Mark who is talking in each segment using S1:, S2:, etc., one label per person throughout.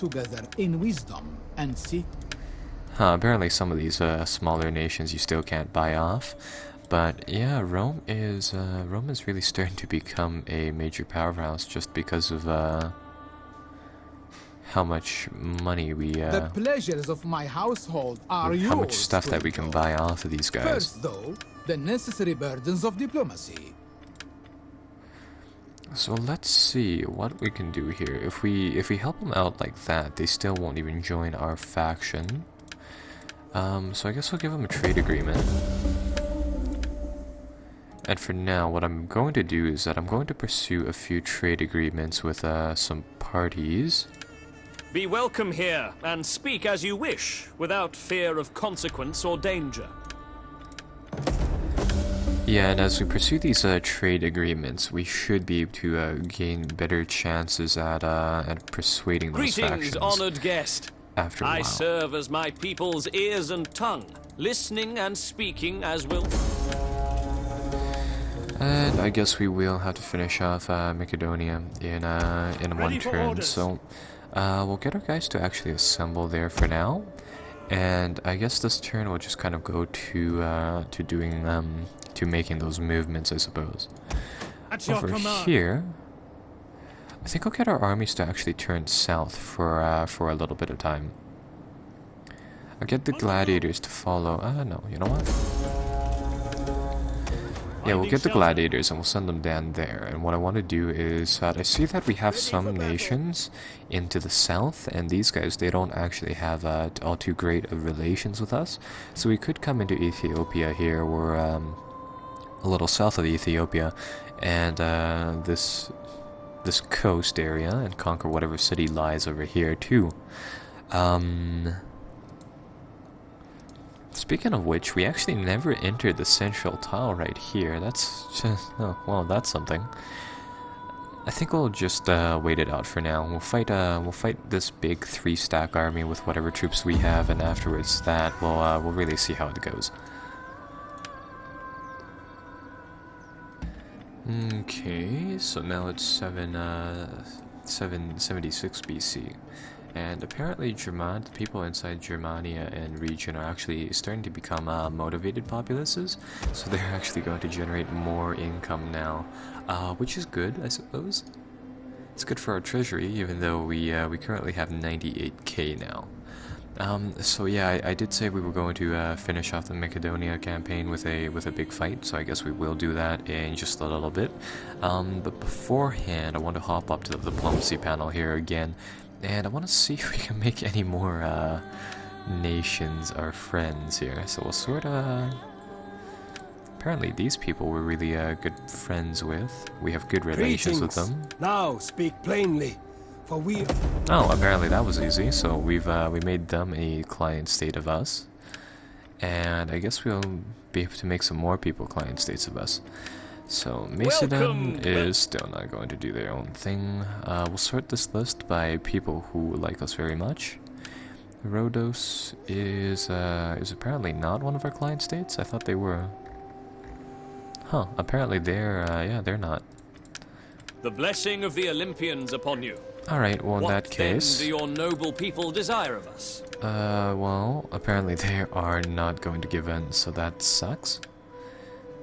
S1: together in wisdom and seek.
S2: Apparently some of these smaller nations you still can't buy off. But yeah, Rome is really starting to become a major powerhouse just because of how much money we
S1: The pleasures of my household are yours.
S2: how much stuff that we can buy off of these guys.
S1: First, though, the necessary burdens of diplomacy.
S2: So let's see what we can do here. If we help them out like that, they still won't even join our faction. So I guess we'll give them a trade agreement. And for now, what I'm going to do is that I'm going to pursue a few trade agreements with some parties.
S3: Be welcome here, and speak as you wish, without fear of consequence or danger.
S2: Yeah, and as we pursue these trade agreements, we should be able to gain better chances at persuading those factions.
S3: Greetings, honored guest.
S2: After a while.
S3: I serve as my people's ears and tongue, listening and speaking as will.
S2: And I guess we will have to finish off Macedonia in one turn. So we'll get our guys to actually assemble there for now. And I guess this turn will just kind of go to doing to making those movements, I suppose. Over here, I think I'll get our armies to actually turn south for a little bit of time. I'll get the gladiators to follow. No, you know what? Yeah, we'll get the gladiators and we'll send them down there. And what I want to do is that I see that we have some nations into the south, and these guys, they don't actually have all too great of relations with us. So we could come into Ethiopia here, or a little south of Ethiopia, and this coast area, and conquer whatever city lies over here too. Speaking of which, we actually never entered the central tile right here. That's just... oh, well, that's something. I think we'll just wait it out for now. We'll fight this big 3-stack army with whatever troops we have, and afterwards that we'll really see how it goes. Okay, so now it's 776 BC. And apparently the people inside Germania and region are actually starting to become motivated populaces, so they're actually going to generate more income now, which is good, I suppose. It's good for our treasury, even though we currently have 98k now. So yeah, I did say we were going to finish off the Macedonia campaign with a big fight, so I guess we will do that in just a little bit. But beforehand, I want to hop up to the diplomacy panel here again. And I want to see if we can make any more nations our friends here. So we'll sort of... apparently these people we're really good friends with. We have good relations with them.
S4: Now speak plainly, for we...
S2: Oh, apparently that was easy. So we made them a client state of us. And I guess we'll be able to make some more people client states of us. So, Macedon is still not going to do their own thing. We'll sort this list by people who like us very much. Rhodos is apparently not one of our client states. I thought they were. Huh, apparently they're not.
S3: The blessing of the Olympians upon you.
S2: Alright, well in that case...
S3: What then do your noble people desire of us?
S2: Well, apparently they are not going to give in, so that sucks.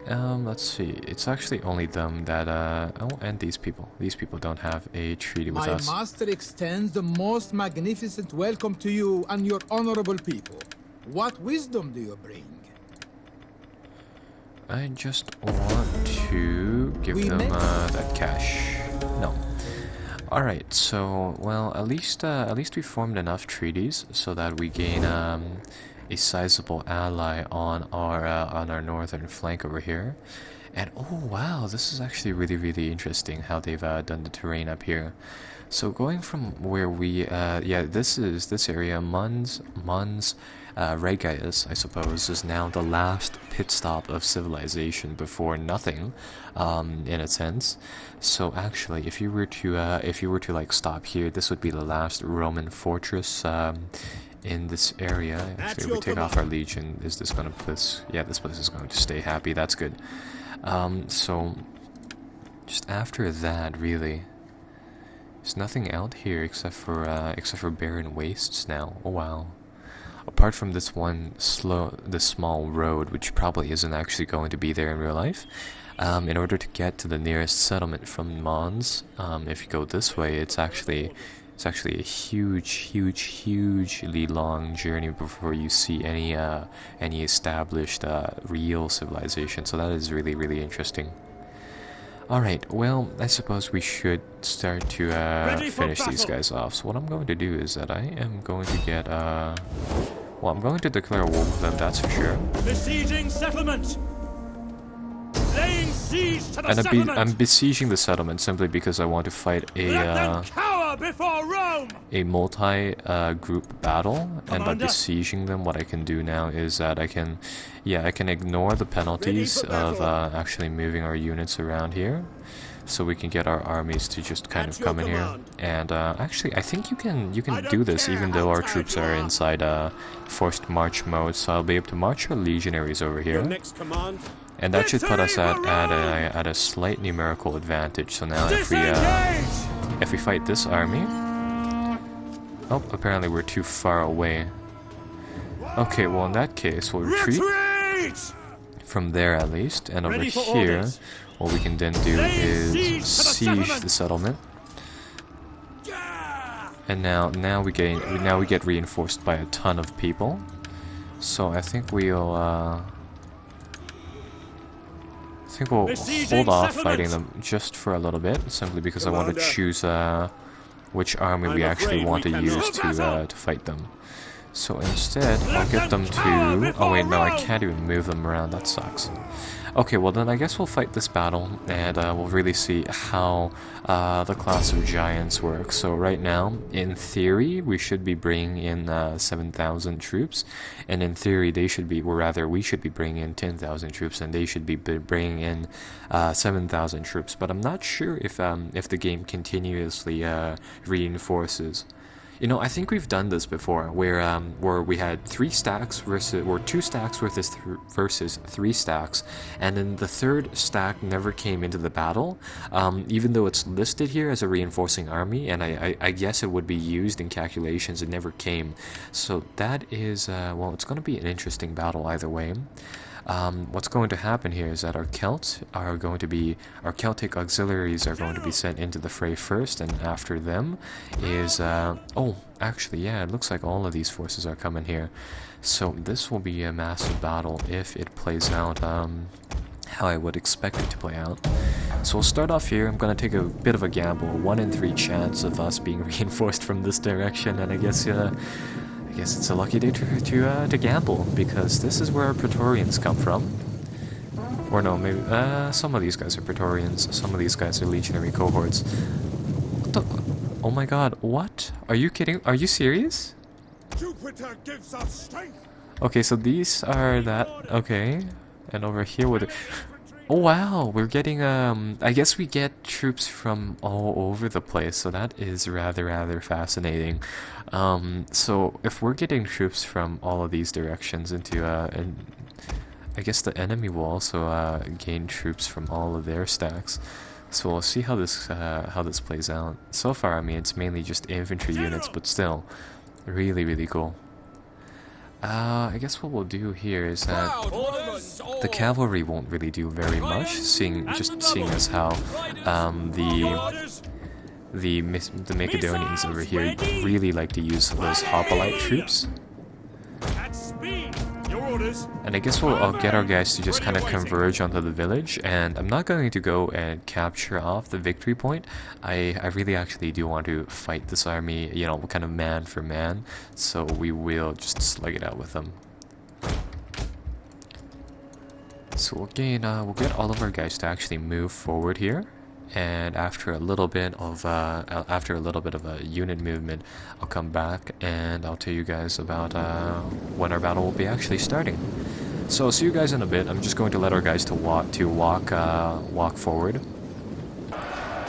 S2: Let's see. It's actually only them that, oh, and these people. These people don't have a treaty with us.
S1: My master extends the most magnificent welcome to you and your honorable people. What wisdom do you bring?
S2: I just want to give them, that cash. No. Alright, so, well, at least we formed enough treaties so that we gain, a sizable ally on our northern flank over here. And oh wow, this is actually really interesting how they've done the terrain up here. So going from where we this area, Mons Regius, I suppose, is now the last pit stop of civilization before nothing, in a sense. So actually, if you were to like stop here, this would be the last Roman fortress in this area. Actually, if we take off our legion, is this going to place? Yeah, this place is going to stay happy. That's good. So just after that, really, There's nothing out here except for barren wastes now. Oh wow. Apart from this this small road, which probably isn't actually going to be there in real life. In order to get to the nearest settlement from Mons, if you go this way, it's actually a hugely long journey before you see any established real civilization. So that is really interesting. Alright, well, I suppose we should start to finish these guys off. So what I'm going to do is that I am going to get, well, I'm going to declare war with them, that's for sure.
S3: Besieging settlement! Laying siege to the
S2: And
S3: settlement!
S2: I'm besieging the settlement simply because I want to fight
S3: Let them cower before Rome!
S2: a multi-group battle, and by
S3: Commander.
S2: besieging them, what I can do now is that I can ignore the penalties of actually moving our units around here, so we can get our armies to just kind of come in here. And actually, I think you can do this even though our troops are inside forced march mode. So I'll be able to march our legionaries over here, and that should put us at a slight numerical advantage. So now if we fight this army. Oh, apparently we're too far away. Okay, well in that case we'll retreat from there at least, and over here what we can then do is siege the settlement. And now we get reinforced by a ton of people. So I think we'll hold off fighting them just for a little bit, simply because I want to choose which army we actually want to use to fight them. So instead, I'll get them to... Oh wait, no, I can't even move them around, that sucks. Okay, well then I guess we'll fight this battle, and we'll really see how the class of giants work. So right now, in theory, we should be bringing in 7,000 troops, and in theory they should be, or rather we should be bringing in 10,000 troops, and they should be bringing in 7,000 troops. But I'm not sure if the game continuously reinforces. You know, I think we've done this before, where we had 3 stacks versus, or 2 stacks versus 3 stacks, and then the third stack never came into the battle, even though it's listed here as a reinforcing army, and I guess it would be used in calculations. It never came. So that is, well, it's going to be an interesting battle either way. What's going to happen here is that our Celtic auxiliaries are going to be sent into the fray first, and after them is, oh, actually, yeah, it looks like all of these forces are coming here. So this will be a massive battle if it plays out how I would expect it to play out. So we'll start off here. I'm going to take a bit of a gamble, a 1 in 3 chance of us being reinforced from this direction, and I guess it's a lucky day to gamble, because this is where our Praetorians come from. Or no, maybe some of these guys are Praetorians, some of these guys are legionary cohorts. What the? Oh my god, what? Are you kidding? Are you serious?
S4: Jupiter gives us strength.
S2: Okay, so these are that. Okay, and over here with. Oh wow, we're getting I guess we get troops from all over the place, so that is rather fascinating. So if we're getting troops from all of these directions into and I guess the enemy will also gain troops from all of their stacks. So we'll see how this plays out. So far, I mean, it's mainly just infantry units, but still really cool. I guess what we'll do here is that the cavalry won't really do very much, seeing as how the Macedonians over here really like to use those hoplite troops. And I guess I'll get our guys to just kind of converge onto the village, and I'm not going to go and capture off the victory point. I really actually do want to fight this army, you know, kind of man for man, so we will just slug it out with them. So we'll get all of our guys to actually move forward here, and after a little bit of a unit movement, I'll come back and I'll tell you guys about when our battle will be actually starting. So I'll see you guys in a bit. I'm just going to let our guys walk forward.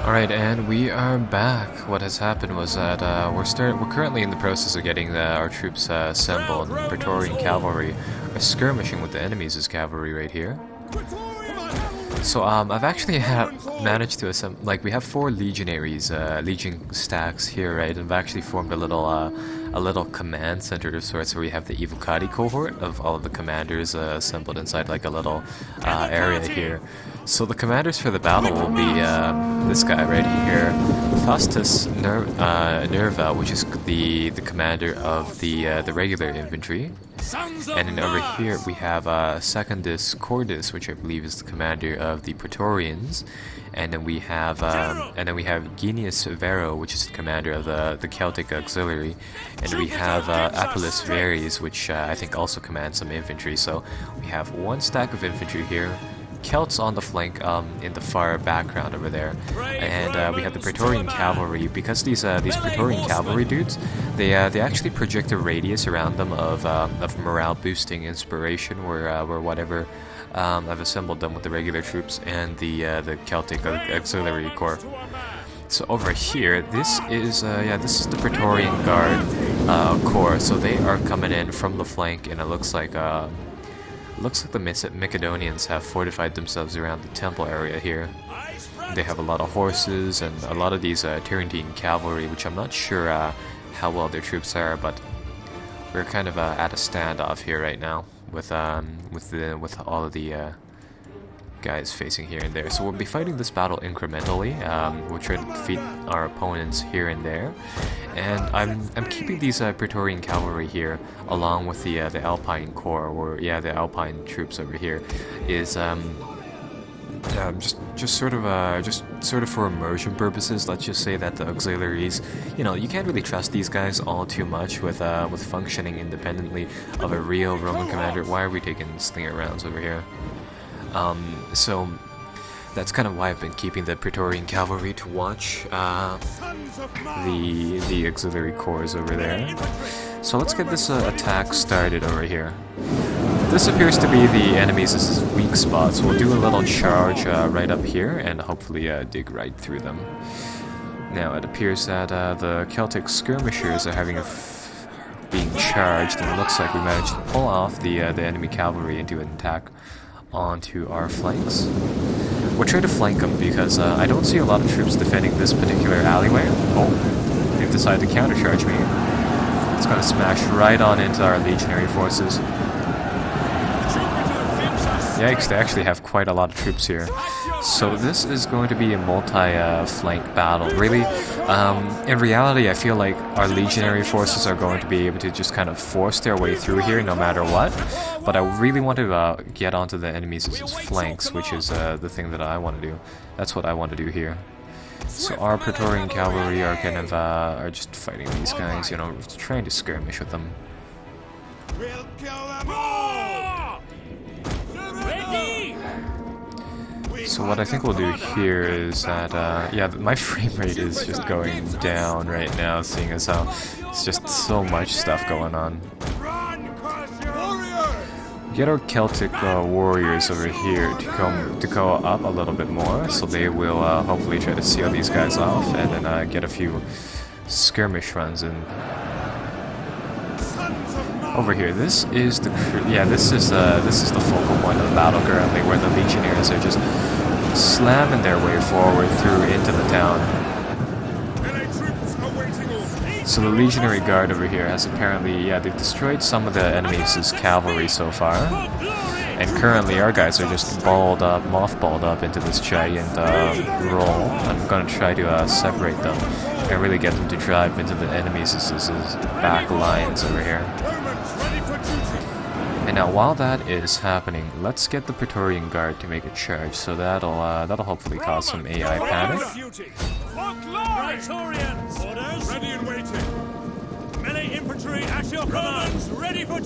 S2: Alright, and we are back. What has happened was that we're currently in the process of getting our troops assembled. Praetorian cavalry are skirmishing with the enemies' cavalry right here. So I've actually managed to assemble, like, we have 4 legionaries, legion stacks here, right? And I've actually formed a little command center of sorts where we have the Evocati cohort of all of the commanders assembled inside like a little area here. So the commanders for the battle will be this guy right here, Faustus Nerva, which is the commander of the regular infantry. And then over here we have Secundus Cordus, which I believe is the commander of the Praetorians, and then we have Genius Vero, which is the commander of the Celtic Auxiliary, and we have Apelles Veres, which I think also commands some infantry. So we have 1 stack of infantry here. Celts on the flank in the far background over there, and we have the Praetorian cavalry. Because these Praetorian cavalry dudes, they actually project a radius around them of morale boosting inspiration, where whatever I've assembled them with the regular troops and the Celtic Auxiliary Corps. So over here, this is the Praetorian Guard Corps. So they are coming in from the flank, and it looks like the Macedonians have fortified themselves around the temple area here. They have a lot of horses and a lot of these Tyrantine cavalry, which I'm not sure how well their troops are, but we're kind of at a standoff here right now with all of the guys facing here and there. So we'll be fighting this battle incrementally. We'll try to defeat our opponents here and there, and I'm keeping these Praetorian cavalry here along with the Alpine Corps, or the Alpine troops over here, is just sort of for immersion purposes. Let's just say that the auxiliaries, you can't really trust these guys all too much with functioning independently of a real Roman commander. Why are we taking slinger rounds over here? So that's kind of why I've been keeping the Praetorian cavalry to watch the auxiliary corps over there. So let's get this attack started over here. This appears to be the enemy's weak spot, so we'll do a little charge right up here and hopefully dig right through them. Now it appears that the Celtic skirmishers are being charged, and it looks like we managed to pull off the enemy cavalry into an attack onto our flanks. We'll try to flank them because I don't see a lot of troops defending this particular alleyway. Oh, they've decided to countercharge me. It's going to smash right on into our legionary forces. Yikes, they actually have quite a lot of troops here. So this is going to be a multi-flank battle. Really, in reality, I feel like our legionary forces are going to be able to just kind of force their way through here no matter what. But I really want to get onto the enemy's flanks, which is the thing that I want to do. That's what I want to do here. So our Praetorian cavalry are kind of are just fighting these guys, trying to skirmish with them.
S4: We'll kill them all!
S2: So what I think we'll do here is that, my frame rate is just going down right now, seeing as how it's just so much stuff going on. Get our Celtic warriors over here to go up a little bit more, so they will hopefully try to seal these guys off, and then get a few skirmish runs in. Over here, this is the focal point of the battle currently, where the legionnaires are just slamming their way forward through into the town. So the legionary guard over here has apparently, they've destroyed some of the enemy's cavalry so far, and currently our guys are just mothballed up into this giant roll. I'm going to try to separate them and really get them to drive into the enemy's back lines over here. And now, while that is happening, let's get the Praetorian Guard to make a charge. So that'll hopefully cause some AI panic.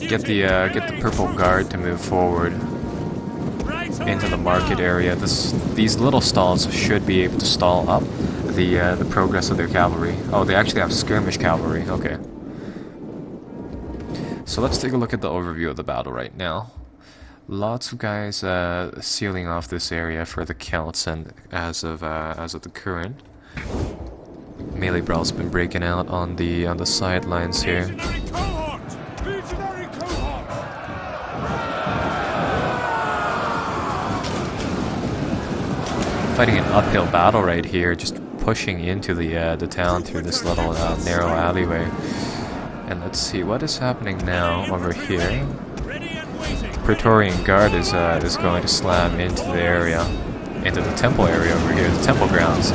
S2: Get the Purple Guard to move forward into the market area. These little stalls should be able to stall up the progress of their cavalry. Oh, they actually have skirmish cavalry. Okay. So let's take a look at the overview of the battle right now. Lots of guys sealing off this area for the Celts, and as of the current, melee brawl's been breaking out on the sidelines here. fighting an uphill battle right here, just pushing into the town through this little narrow alleyway. And let's see what is happening now over here. Praetorian Guard is going to slam into the area, into the temple area over here, the temple grounds.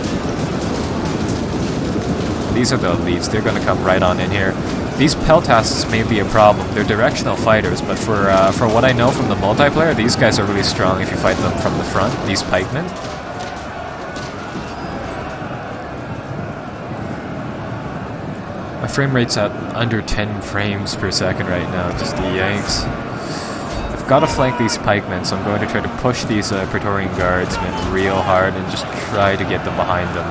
S2: These are the elites. They're going to come right on in here. These peltasts may be a problem. They're directional fighters, but for what I know from the multiplayer, these guys are really strong if you fight them from the front. These pikemen. My frame rate's at under 10 frames per second right now. Just yikes. I've got to flank these pikemen, so I'm going to try to push these Praetorian Guardsmen real hard and just try to get them behind them.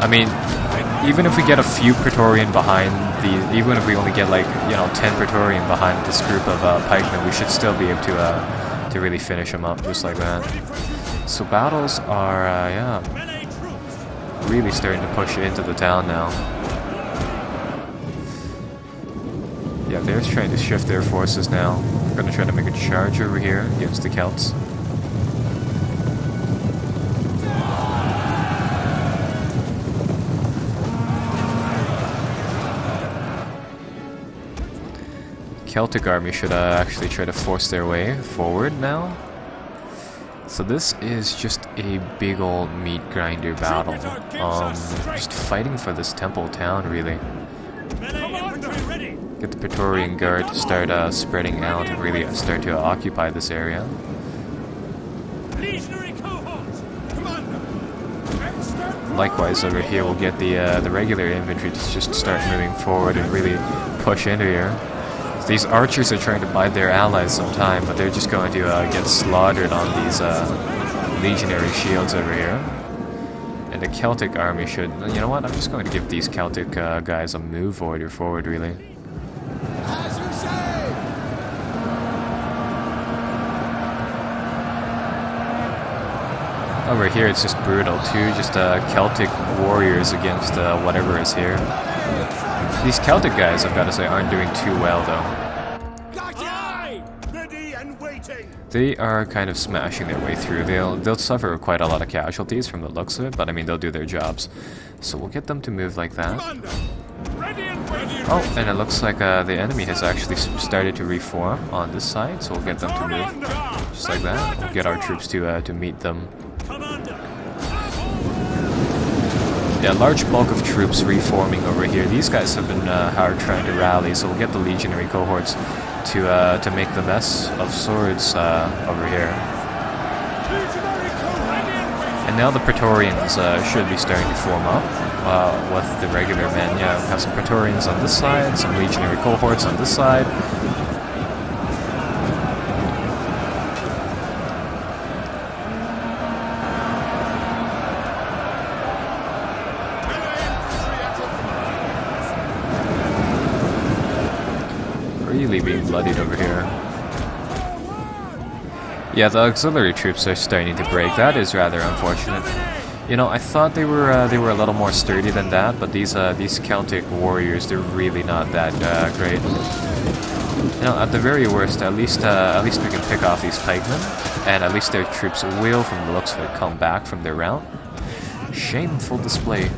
S2: I mean, even if we get a few Praetorian behind these, even if we only get like, 10 Praetorian behind this group of pikemen, we should still be able to really finish them up just like that. So battles are, really starting to push into the town now. Yeah, they're trying to shift their forces now. They're going to try to make a charge over here against the Celts. Celtic army should actually try to force their way forward now. So this is just a big old meat grinder battle. Just fighting for this temple town, really. Get the Praetorian Guard to start spreading out and really start to occupy this area. Likewise, over here we'll get the regular infantry to just start moving forward and really push into here. These archers are trying to bide their allies some time, but they're just going to get slaughtered on these legionary shields over here. And the Celtic army should... You know what? I'm just going to give these Celtic guys a move order forward, really.
S1: As you say!
S2: Over here, it's just brutal, too. Just Celtic warriors against whatever is here. These Celtic guys, I've got to say, aren't doing too well, though. They are kind of smashing their way through. They'll suffer quite a lot of casualties from the looks of it, but I mean, they'll do their jobs. So we'll get them to move like that. Oh, and it looks like the enemy has actually started to reform on this side, so we'll get them to move just like that. We'll get our troops to meet them. Yeah, large bulk of troops reforming over here. These guys have been hard trying to rally, so we'll get the legionary cohorts to make the mess of swords over here. And now the Praetorians should be starting to form up with the regular men. Yeah, we have some Praetorians on this side, some legionary cohorts on this side. Really being bloodied over here. Yeah, the auxiliary troops are starting to break. That is rather unfortunate. You know, I thought they were a little more sturdy than that, but these Celtic warriors, they're really not that great. You know, at the very worst, at least we can pick off these pikemen, and at least their troops will, from the looks of it, come back from their rout. Shameful display.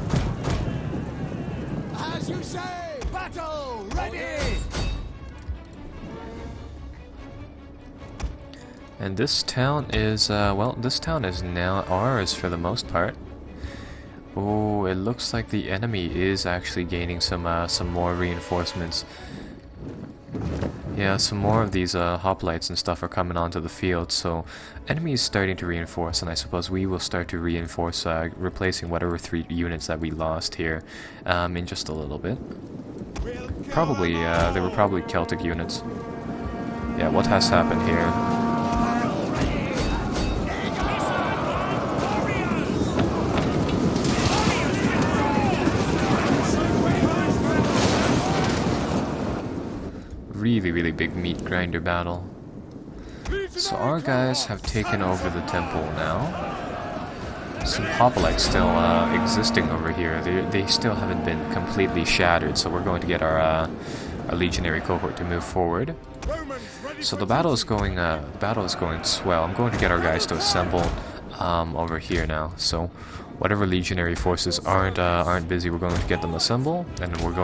S1: As you say! Battle! Ready!
S2: And this town is, this town is now ours for the most part. Oh, it looks like the enemy is actually gaining some more reinforcements. Yeah, some more of these hoplites and stuff are coming onto the field, so enemy is starting to reinforce, and I suppose we will start to reinforce, replacing whatever 3 units that we lost here in just a little bit. Probably, they were probably Celtic units. Yeah, what has happened here? Really big meat grinder battle. So our guys have taken over the temple now. Some hoplites still existing over here. They still haven't been completely shattered, so we're going to get our a legionary cohort to move forward. So the battle is going swell. I'm going to get our guys to assemble over here now. So whatever legionary forces aren't busy, we're going to get them assemble, and then we're going